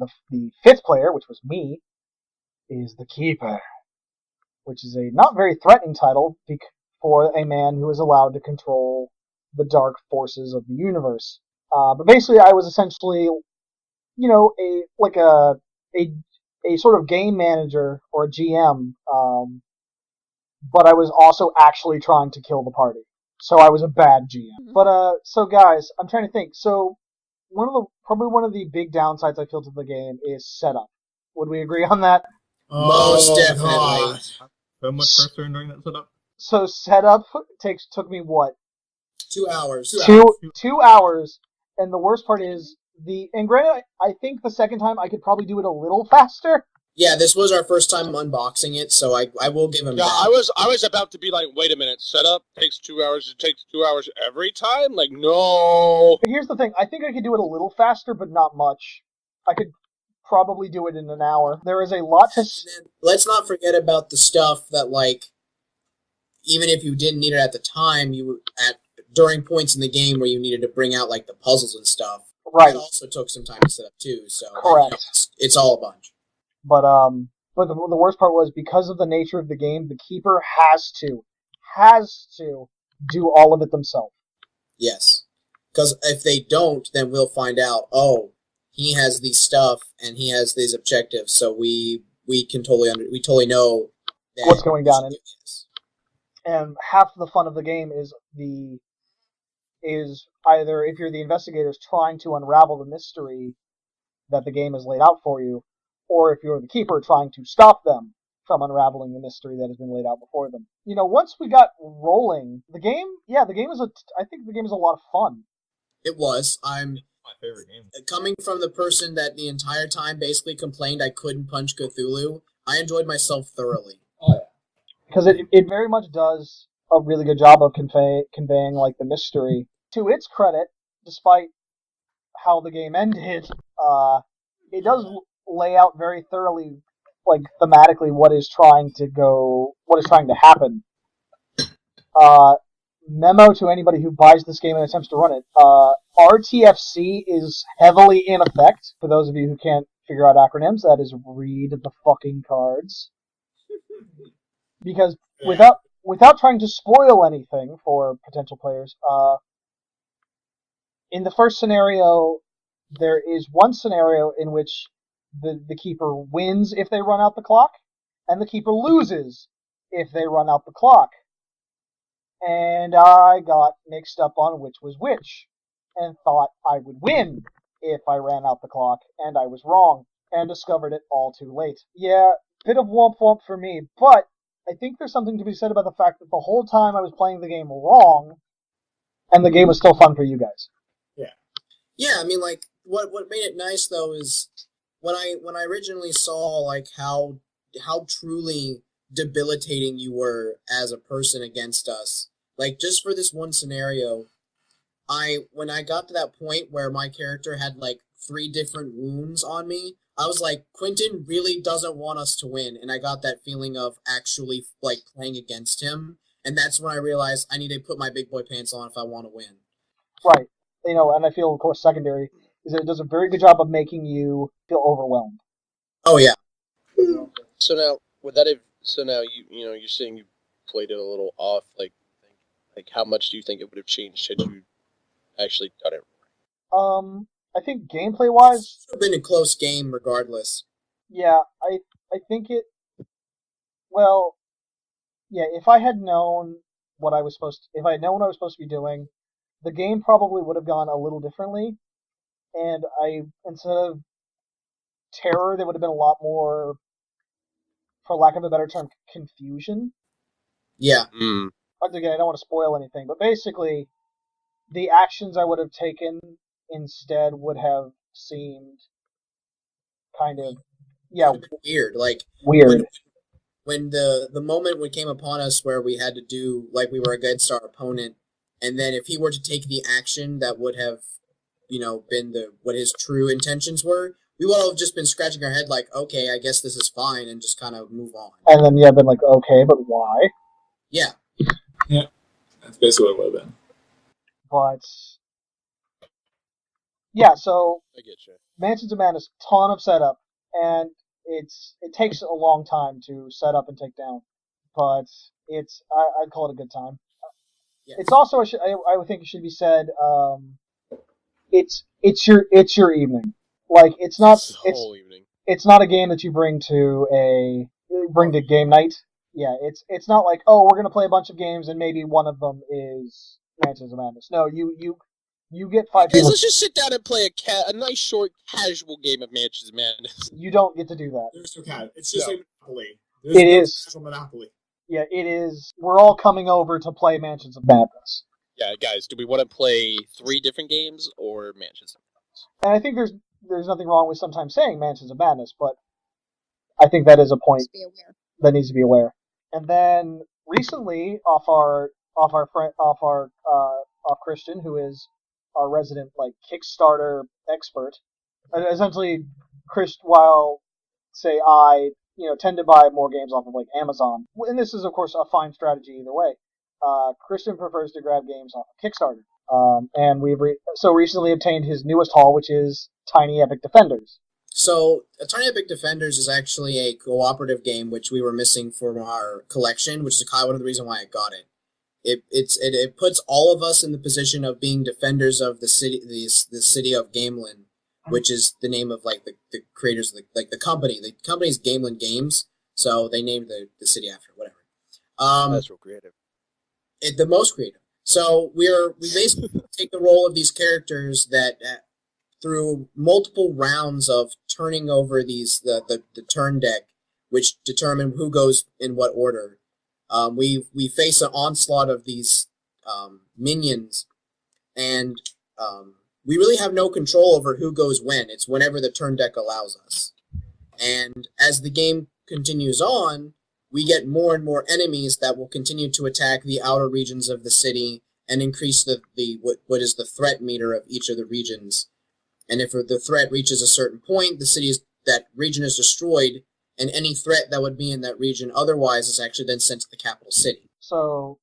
5th player, which was me, is the Keeper, which is a not very threatening title for a man who is allowed to control the dark forces of the universe. But basically, I was essentially, a sort of game manager or a GM, but I was also actually trying to kill the party. So I was a bad GM. But so guys, I'm trying to think. So probably one of the big downsides I feel to the game is setup. Would we agree on that? Most definitely. God. So much frustrating during that setup. So setup took me what? 2 hours. 2 hours, and the worst part is and granted, I think the second time I could probably do it a little faster. Yeah, this was our first time unboxing it, so I will give him that. I was about to be like, wait a minute, setup takes 2 hours, it takes 2 hours every time? Like, no. But here's the thing, I think I could do it a little faster, but not much. I could probably do it in an hour. There is a lot to... Let's not forget about the stuff that, even if you didn't need it at the time, during points in the game where you needed to bring out, the puzzles and stuff. Right. It also took some time to set up, too, so... Correct. It's all a bunch. But the worst part was, because of the nature of the game, the Keeper has to do all of it themselves. Yes. Because if they don't, then we'll find out, he has these stuff, and he has these objectives, so we can totally know what's going down in it. And half the fun of the game is either, if you're the investigators, trying to unravel the mystery that the game has laid out for you, or if you're the Keeper, trying to stop them from unraveling the mystery that has been laid out before them. Once we got rolling, I think the game is a lot of fun. It was. I'm my favorite game. Coming from the person that the entire time basically complained I couldn't punch Cthulhu, I enjoyed myself thoroughly. Oh, yeah. Because it very much does a really good job of conveying the mystery. To its credit, despite how the game ended, it does lay out very thoroughly, thematically, what is trying to happen. Memo to anybody who buys this game and attempts to run it: RTFC is heavily in effect. For those of you who can't figure out acronyms, that is read the fucking cards. Because without trying to spoil anything for potential players, in the first scenario, there is one scenario in which the Keeper wins if they run out the clock, and the Keeper loses if they run out the clock. And I got mixed up on which was which, and thought I would win if I ran out the clock, and I was wrong, and discovered it all too late. Yeah, bit of womp womp for me, but I think there's something to be said about the fact that the whole time I was playing the game wrong, and the game was still fun for you guys. Yeah, I mean, like, what made it nice, though, is when I originally saw, like, how truly debilitating you were as a person against us. Like, just for this one scenario, when I got to that point where my character had, like, 3 different wounds on me, I was like, Quentin really doesn't want us to win, and I got that feeling of actually, like, playing against him, and that's when I realized I need to put my big boy pants on if I want to win. Right. And I feel, of course, secondary is that it does a very good job of making you feel overwhelmed. Oh, yeah. So now, would that have? So now you're saying you played it a little off. Like how much do you think it would have changed had you actually done it? I think gameplay wise, It would have been a close game regardless. yeah, I think it. Well, yeah, if I had known what I was supposed to be doing, the game probably would have gone a little differently, and instead of terror, there would have been a lot more, for lack of a better term, confusion. Yeah. Once again, I don't want to spoil anything, but basically, the actions I would have taken instead would have seemed kind of, yeah, Weird. Like, weird. when the moment when came upon us where we had to do, like, we were against our opponent, and then if he were to take the action that would have, been what his true intentions were, we would have just been scratching our head like, okay, I guess this is fine, and just kind of move on. And then, yeah, been like, okay, but why? Yeah. Yeah. That's basically what it would have been. But, yeah, so, I get you. Mansions of Madness, ton of setup, and it takes a long time to set up and take down, but I'd call it a good time. Yeah. It's also, I would think it should be said, it's your evening. Like, it's not the whole evening. It's not a game that you bring to game night. Yeah, it's not like, oh, we're gonna play a bunch of games and maybe one of them is Mansions of Madness. No, you get 5 people. Let's just sit down and play a nice short casual game of Mansions of Madness. You don't get to do that. There's no cat. It's just a Monopoly. It is. Casual Monopoly. Yeah, it is. We're all coming over to play Mansions of Madness. Yeah, guys, do we want to play 3 different games or Mansions of Madness? And I think there's nothing wrong with sometimes saying Mansions of Madness, but I think that is a point that needs to be aware. And then recently, off Christian, who is our resident Kickstarter expert, essentially, while say I tend to buy more games off of Amazon, and this is of course a fine strategy either way. Christian prefers to grab games off of Kickstarter. And we've so recently obtained his newest haul, which is Tiny Epic Defenders. So, Tiny Epic Defenders is actually a cooperative game which we were missing from our collection, which is one of the reasons why I got it. It puts all of us in the position of being defenders of the city of Gamelin, which is the name of the creators of the company. The company's Gamelin Games, so they named the city after it, whatever. That's real creative. The most creative. So we basically take the role of these characters that through multiple rounds of turning over the turn deck, which determine who goes in what order. We face an onslaught of these minions, and we really have no control over who goes when. It's whenever the turn deck allows us. And as the game continues on, we get more and more enemies that will continue to attack the outer regions of the city and increase what is the threat meter of each of the regions. And if the threat reaches a certain point, that region is destroyed, and any threat that would be in that region otherwise is actually then sent to the capital city. So,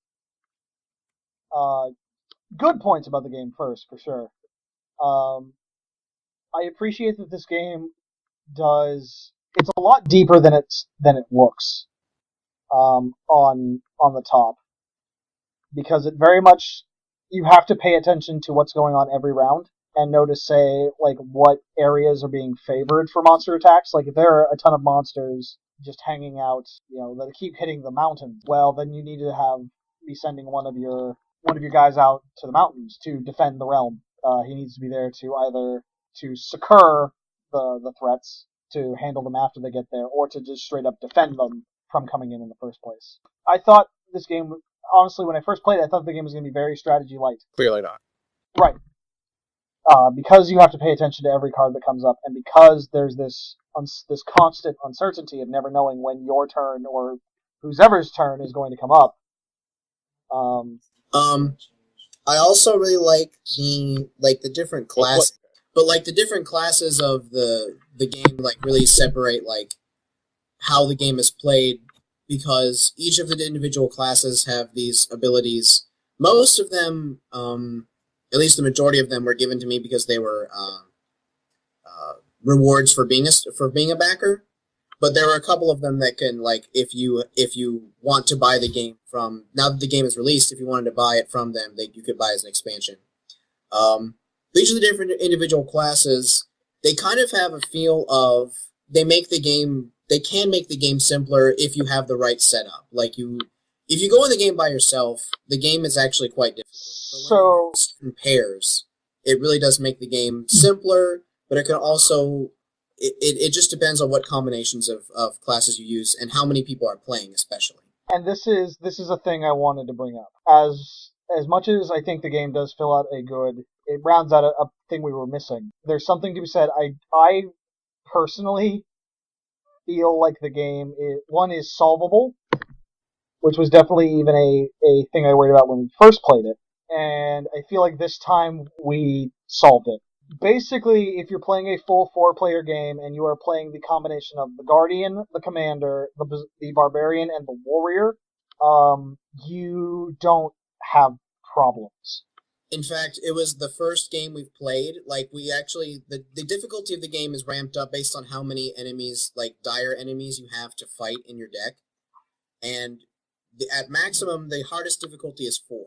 good points about the game first, for sure. I appreciate that this game it's a lot deeper than it looks, on the top. Because it very much, you have to pay attention to what's going on every round, and notice, say, what areas are being favored for monster attacks. Like, if there are a ton of monsters just hanging out, that keep hitting the mountains, well, then you need to be sending one of your guys out to the mountains to defend the realm. He needs to be there to either to succor the threats, to handle them after they get there, or to just straight up defend them from coming in the first place. I thought this game, honestly, when I first played it, I thought the game was going to be very strategy light. Clearly not. Right. Because you have to pay attention to every card that comes up, and because there's this constant uncertainty of never knowing when your turn or whoever's turn is going to come up. I also really like the different classes, but like the different classes of the game like really separate like how the game is played, because each of the individual classes have these abilities. Most of them, at least the majority of them, were given to me because they were rewards for being a backer. But there are a couple of them that can, like, if you want to buy the game from, now that the game is released, if you wanted to buy it from them, you could buy it as an expansion. Each of the different individual classes, they kind of have a feel of, they can make the game simpler if you have the right setup. Like, if you go in the game by yourself, the game is actually quite difficult. So, in pairs, it really does make the game simpler, but it can also... It just depends on what combinations of classes you use and how many people are playing, especially. And this is a thing I wanted to bring up. As much as I think the game does fill out it rounds out a thing we were missing. There's something to be said. I personally feel like the game is solvable, which was definitely even a thing I worried about when we first played it. And I feel like this time we solved it. Basically, if you're playing a full 4-player game and you are playing the combination of the Guardian, the Commander, the Barbarian, and the Warrior, you don't have problems. In fact, it was the first game we've played. Like, we actually... The difficulty of the game is ramped up based on how many enemies, like dire enemies, you have to fight in your deck. And at maximum, the hardest difficulty is 4.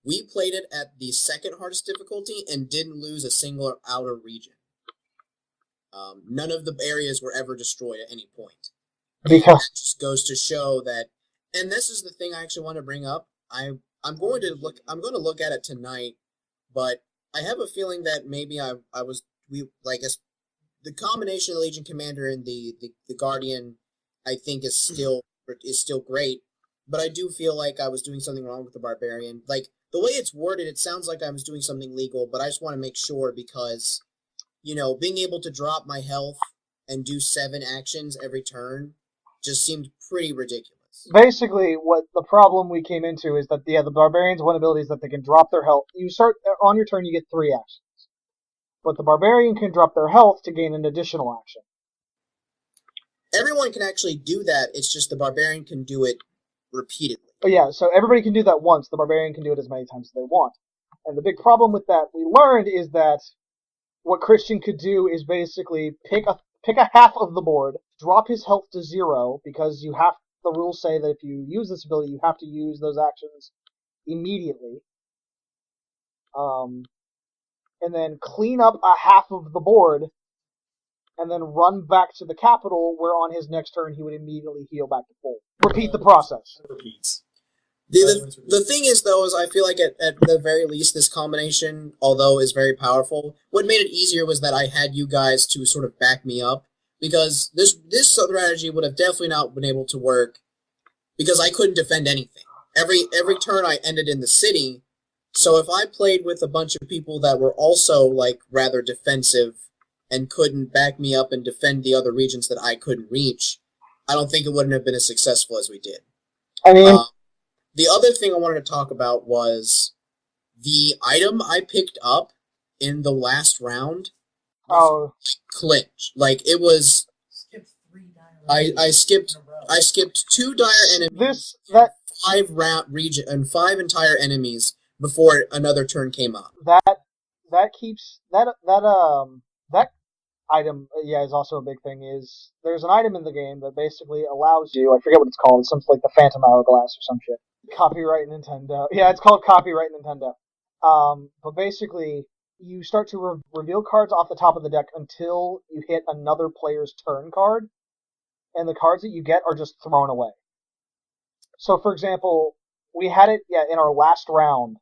We played it at the second hardest difficulty and didn't lose a single outer region. None of the areas were ever destroyed at any point. Because that just goes to show that, and this is the thing I actually want to bring up. I'm going to look at it tonight, but I have a feeling that maybe the combination of the Legion Commander and the Guardian, I think is still great, but I do feel like I was doing something wrong with the Barbarian. Like, the way it's worded, it sounds like I was doing something legal, but I just want to make sure because, being able to drop my health and do 7 actions every turn just seemed pretty ridiculous. Basically, what the problem we came into is that, the Barbarian's one ability is that they can drop their health. You start, on your turn, you get 3 actions. But the Barbarian can drop their health to gain an additional action. Everyone can actually do that, it's just the Barbarian can do it repeatedly. But yeah, so everybody can do that once. The Barbarian can do it as many times as they want. And the big problem with that we learned is that what Christian could do is basically pick a half of the board, drop his health to 0, because the rules say that if you use this ability, you have to use those actions immediately. And then clean up a half of the board, and then run back to the capital, where on his next turn he would immediately heal back to full. Repeat the process. Repeats. The thing is, though, is I feel like at the very least, this combination, although is very powerful, what made it easier was that I had you guys to sort of back me up, because this strategy would have definitely not been able to work, because I couldn't defend anything. Every turn I ended in the city, so if I played with a bunch of people that were also, like, rather defensive and couldn't back me up and defend the other regions that I couldn't reach, I don't think it wouldn't have been as successful as we did. I mean... The other thing I wanted to talk about was the item I picked up in the last round. Oh, clinch! Like, it was. I skipped 2 dire enemies. 5 entire enemies before another turn came up. That keeps that item, is also a big thing. Is there's an item in the game that basically allows you, I forget what it's called, it's something like the Phantom Hourglass or some shit. Copyright Nintendo. Yeah, it's called Copyright Nintendo. But basically, you start to reveal cards off the top of the deck until you hit another player's turn card, and the cards that you get are just thrown away. So, for example, we had it, in our last round.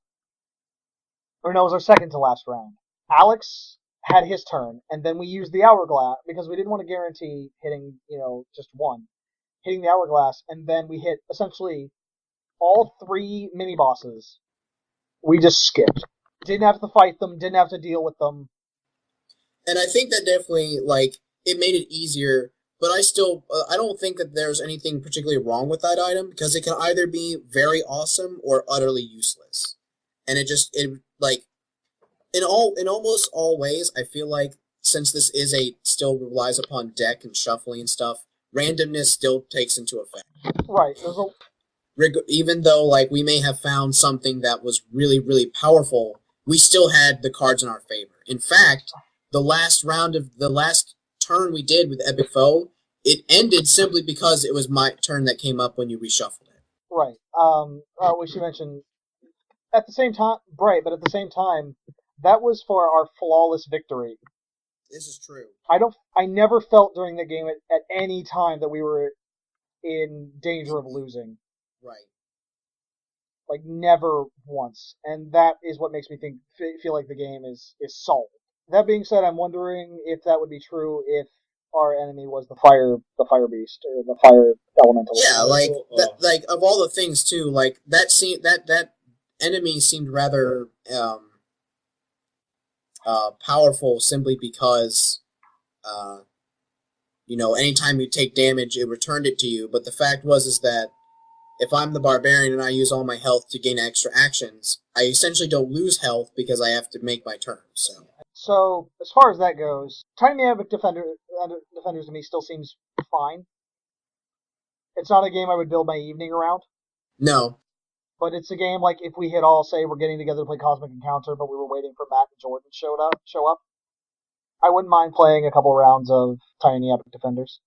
Or no, it was our second to last round. Alex had his turn, and then we used the Hourglass, because we didn't want to guarantee hitting, just one. hitting the hourglass, and then we hit essentially all 3 mini bosses. We just skipped. Didn't have to fight them. Didn't have to deal with them. And I think that definitely, like, it made it easier, but I still, I don't think that there's anything particularly wrong with that item, because it can either be very awesome or utterly useless. And in almost all ways, I feel like, since this is still relies upon deck and shuffling and stuff, randomness still takes into effect. Right. Even though, like, we may have found something that was really, really powerful, we still had the cards in our favor. In fact, the last turn we did with Epic Foe, it ended simply because it was my turn that came up when you reshuffled it. Right. We should mention, at the same time, right, but at the same time, that was for our flawless victory. This is true. I never felt during the game at any time that we were in danger of losing. Right. Like, never once. And that is what makes me feel like the game is solved. That being said, I'm wondering if that would be true if our enemy was the fire beast or the fire elemental. Yeah, like like of all the things too, like that enemy seemed rather powerful simply because anytime you take damage, it returned it to you. But the fact is that if I'm the barbarian and I use all my health to gain extra actions, I essentially don't lose health because I have to make my turn. So as far as that goes, Tiny Epic Defenders to me still seems fine. It's not a game I would build my evening around. No. But it's a game like if we had all say we're getting together to play Cosmic Encounter, but we were waiting for Matt and Jordan to show up. I wouldn't mind playing a couple rounds of Tiny Epic Defenders.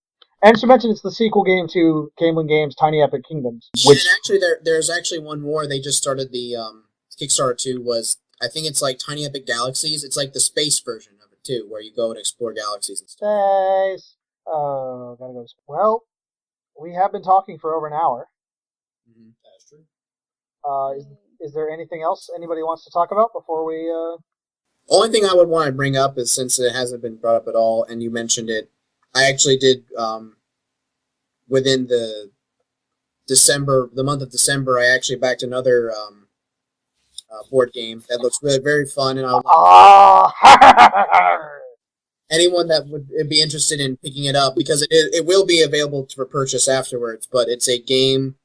And to mention, it's the sequel game to Gamelin Games' Tiny Epic Kingdoms. And actually, there's actually one more. They just started the Kickstarter too. I think it's like Tiny Epic Galaxies. It's like the space version of it too, where you go and explore galaxies and stuff. Space. Oh, gotta go. Well, we have been talking for over an hour. Mm-hmm. That's true. Is there anything else anybody wants to talk about before we? Only thing I would want to bring up is, since it hasn't been brought up at all, and you mentioned it, I actually did within the month of December. I actually backed another board game that looks really very fun, and anyone that would be interested in picking it up, because it will be available for purchase afterwards. But it's a game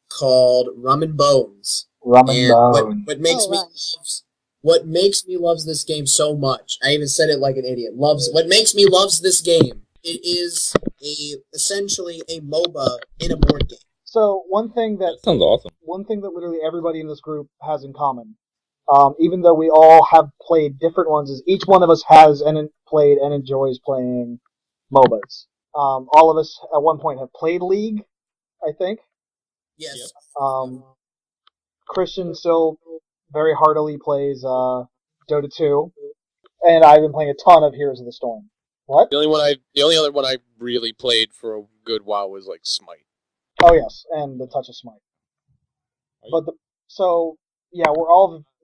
called Rum N Bones. Rum N Bones. What makes me love this game so much? I even said it like an idiot. What makes me love this game? It is essentially a MOBA in a board game. So one thing that sounds awesome. One thing that literally everybody in this group has in common, even though we all have played different ones, is each one of us has played and enjoys playing MOBAs. All of us at one point have played League, I think. Yes. Christian still very heartily plays Dota 2, and I've been playing a ton of Heroes of the Storm. What? The only other one I really played for a good while was like Smite. Oh yes, and the Touch of Smite.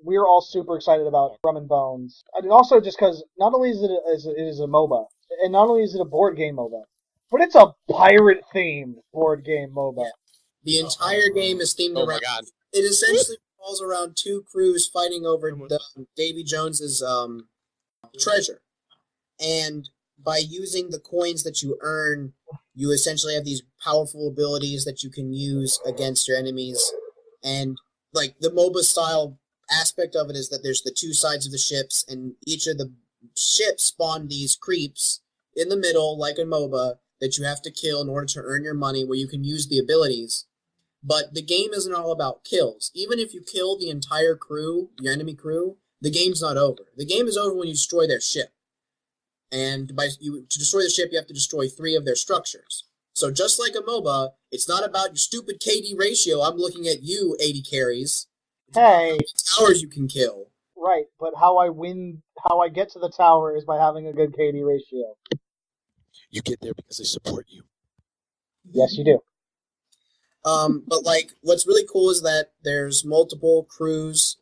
We're all super excited about Rum N Bones. And also just because not only is it a MOBA, and not only is it a board game MOBA, but it's a pirate themed board game MOBA. The entire game is themed around. My God. It essentially revolves around two crews fighting over Davy Jones's treasure, and by using the coins that you earn, you essentially have these powerful abilities that you can use against your enemies. And like the MOBA style aspect of it is that there's the two sides of the ships, and each of the ships spawn these creeps in the middle, like a MOBA, that you have to kill in order to earn your money, where you can use the abilities. But the game isn't all about kills. Even if you kill the entire crew, your enemy crew, the game's not over. The game is over when you destroy their ship. And to destroy the ship, you have to destroy 3 of their structures. So just like a MOBA, it's not about your stupid KD ratio. I'm looking at you, 80 carries. Hey. Towers you can kill. Right, but how I get to the tower is by having a good KD ratio. You get there because they support you. Yes, you do. But like, what's really cool is that there's multiple crews,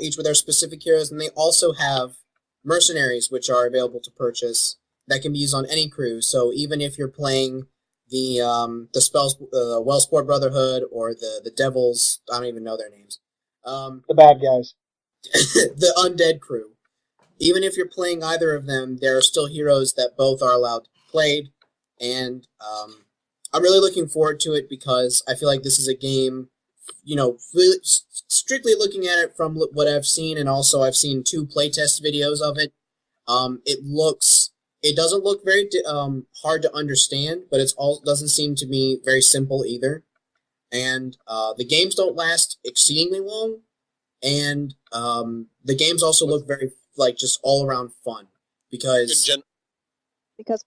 each with their specific heroes, and they also have mercenaries, which are available to purchase, that can be used on any crew. So even if you're playing the spells, Wellsport Brotherhood, or the Devils. I don't even know their names. The bad guys. The Undead Crew. Even if you're playing either of them, there are still heroes that both are allowed to be played, and I'm really looking forward to it because I feel like this is a game, really strictly looking at it from what I've seen, and also I've seen 2 playtest videos of it. It doesn't look very hard to understand, but doesn't seem to be very simple either. And the games don't last exceedingly long, and the games also look very just all around fun because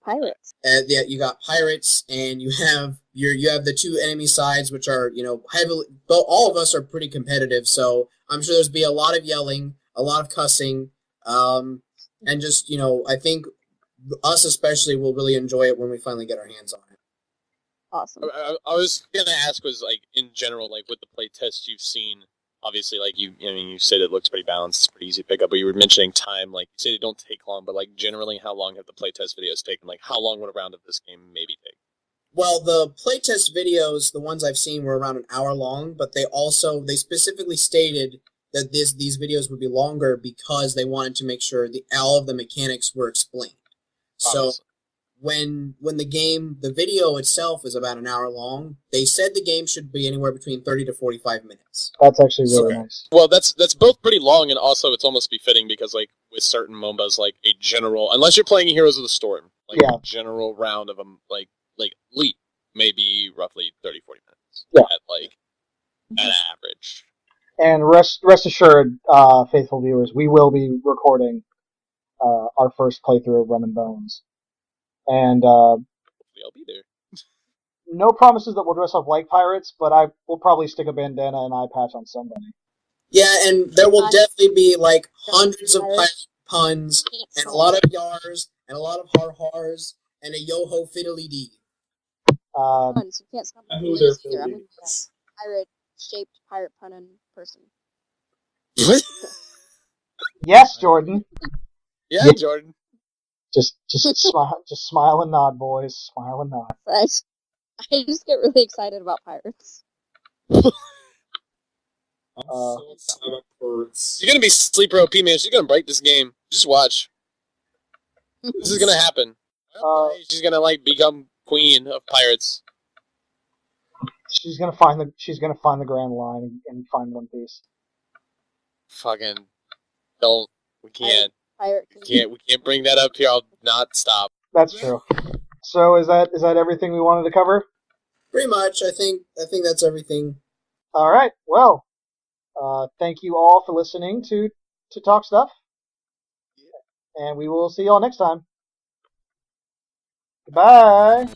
pirates. yeah, you got pirates, and you have the 2 enemy sides, which are heavily. But all of us are pretty competitive, so I'm sure there's be a lot of yelling, a lot of cussing, and just I think us especially will really enjoy it when we finally get our hands on it. Awesome. I was gonna ask was in general with the play tests you've seen. Obviously, you said it looks pretty balanced, it's pretty easy to pick up, but you were mentioning time, you say they don't take long, but generally, how long have the playtest videos taken? How long would a round of this game maybe take? Well, the playtest videos, the ones I've seen, were around an hour long, but they specifically stated that these videos would be longer because they wanted to make sure all of the mechanics were explained. Obviously. So when the video itself is about an hour long, they said the game should be anywhere between 30 to 45 minutes. That's actually really nice. Well, that's both pretty long, and also it's almost befitting because with certain MOBAs, a general, unless you're playing Heroes of the Storm, a general round of them, Elite, maybe roughly 30, 40 minutes. Yeah. At average. And rest assured, faithful viewers, we will be recording our first playthrough of Rum N Bones. And I'll be there. No promises that we'll dress up like pirates, but I will probably stick a bandana and eye patch on somebody. Yeah, and there will definitely be hundreds of puns, and a lot of yars, and a lot of har-hars, and a yo-ho fiddly-dee. Puns. You can't stop me either. I'm a pirate-shaped pirate punning person. What? Yes, Jordan. Yeah, Jordan. Just smile and nod, boys. Smile and nod. I just get really excited about pirates. I'm so excited about pirates. You're gonna be sleeper OP, man. She's gonna break this game. Just watch. This is gonna happen. She's gonna become queen of pirates. She's gonna find the Grand Line and find One Piece. Fucking don't. We can't. We can't bring that up here. I'll not stop. That's true. So is that everything we wanted to cover? Pretty much. I think that's everything. All right. Well, thank you all for listening to Talk Stuff, and we will see you all next time. Goodbye.